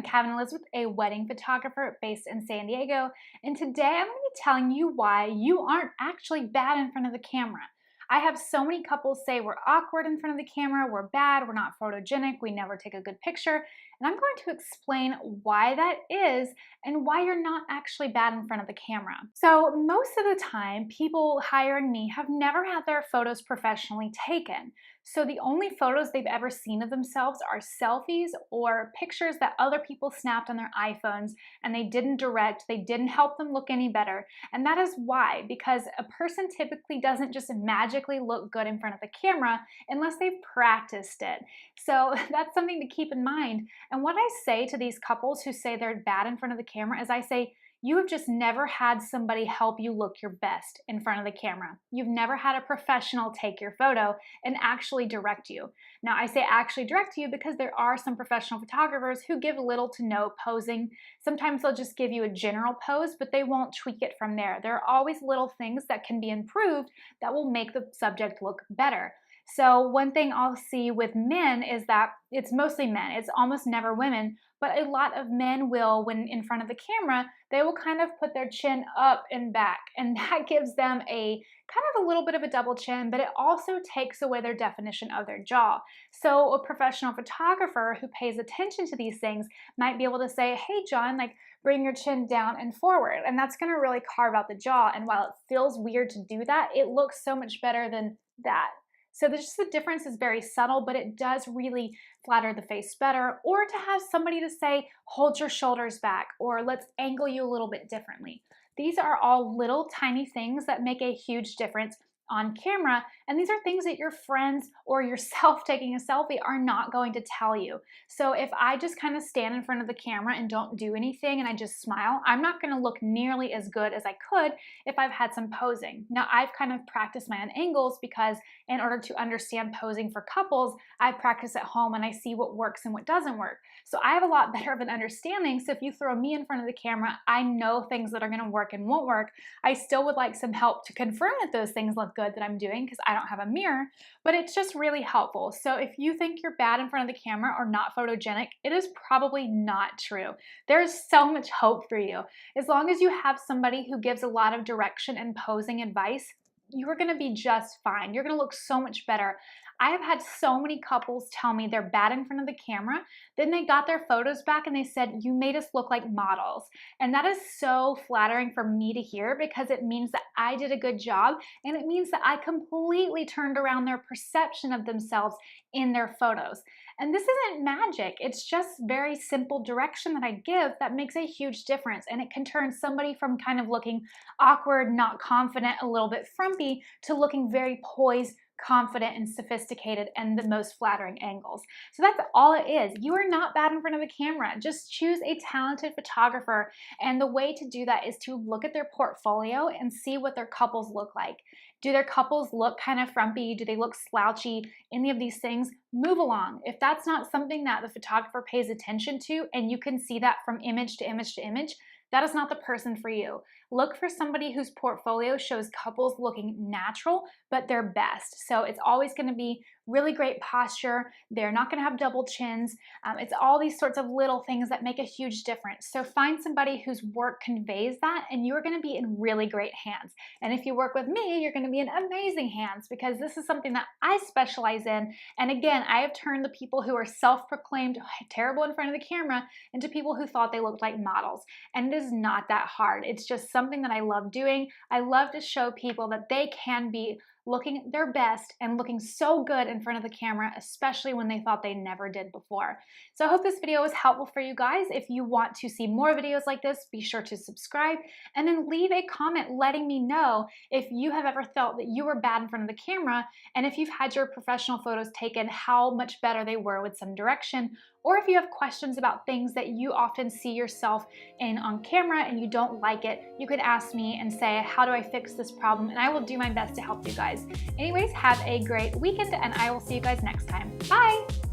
I'm Cavin Elizabeth, a wedding photographer based in San Diego, and today I'm going to be telling you why you aren't actually bad in front of the camera. I have so many couples say we're awkward in front of the camera, we're bad, we're not photogenic, we never take a good picture, and I'm going to explain why that is and why you're not actually bad in front of the camera. So most of the time, people hiring me have never had their photos professionally taken. So the only photos they've ever seen of themselves are selfies or pictures that other people snapped on their iPhones and they didn't direct, they didn't help them look any better. And that is why, because a person typically doesn't just magically look good in front of the camera unless they've practiced it. So that's something to keep in mind. And what I say to these couples who say they're bad in front of the camera is I say, you have just never had somebody help you look your best in front of the camera. You've never had a professional take your photo and actually direct you. Now, I say actually direct you because there are some professional photographers who give little to no posing. Sometimes they'll just give you a general pose, but they won't tweak it from there. There are always little things that can be improved that will make the subject look better. So one thing I'll see with men is that it's mostly men. It's almost never women, but a lot of men will, when in front of the camera, they will kind of put their chin up and back, and that gives them a kind of a little bit of a double chin, but it also takes away their definition of their jaw. So a professional photographer who pays attention to these things might be able to say, hey, John, like, bring your chin down and forward, and that's gonna really carve out the jaw, and while it feels weird to do that, it looks so much better than that. So just the difference is very subtle, but it does really flatter the face better. Or to have somebody to say, hold your shoulders back, or let's angle you a little bit differently. These are all little tiny things that make a huge difference on camera, and these are things that your friends or yourself taking a selfie are not going to tell you. So if I just kind of stand in front of the camera and don't do anything and I just smile, I'm not going to look nearly as good as I could if I've had some posing. Now, I've kind of practiced my own angles because in order to understand posing for couples, I practice at home and I see what works and what doesn't work. So I have a lot better of an understanding. So if you throw me in front of the camera, I know things that are going to work and won't work. I still would like some help to confirm that those things look good that I'm doing because I don't have a mirror, but it's just really helpful. So if you think you're bad in front of the camera or not photogenic, it is probably not true. There's so much hope for you. As long as you have somebody who gives a lot of direction and posing advice, you're gonna be just fine. You're gonna look so much better. I have had so many couples tell me they're bad in front of the camera, then they got their photos back and they said, you made us look like models. And that is so flattering for me to hear because it means that I did a good job and it means that I completely turned around their perception of themselves in their photos. And this isn't magic, it's just very simple direction that I give that makes a huge difference, and it can turn somebody from kind of looking awkward, not confident, a little bit frumpy, to looking very poised, confident, and sophisticated, and the most flattering angles. So that's all it is. You are not bad in front of the camera. Just choose a talented photographer, and the way to do that is to look at their portfolio and see what their couples look like. Do their couples look kind of frumpy? Do they look slouchy? Any of these things, move along. If that's not something that the photographer pays attention to, and you can see that from image to image to image, that is not the person for you. Look for somebody whose portfolio shows couples looking natural, but their best. So it's always gonna be really great posture. They're not gonna have double chins. It's all these sorts of little things that make a huge difference. So find somebody whose work conveys that, and you're gonna be in really great hands. And if you work with me, you're gonna be in amazing hands because this is something that I specialize in. And again, I have turned the people who are self-proclaimed terrible in front of the camera into people who thought they looked like models. And it is not that hard. It's just something that I love doing. I love to show people that they can be looking their best and looking so good in front of the camera, especially when they thought they never did before. So I hope this video was helpful for you guys. If you want to see more videos like this, be sure to subscribe and then leave a comment letting me know if you have ever felt that you were bad in front of the camera, and if you've had your professional photos taken, how much better they were with some direction, or if you have questions about things that you often see yourself in on camera and you don't like it, you could ask me and say, how do I fix this problem? And I will do my best to help you guys. Anyways, have a great weekend and I will see you guys next time. Bye!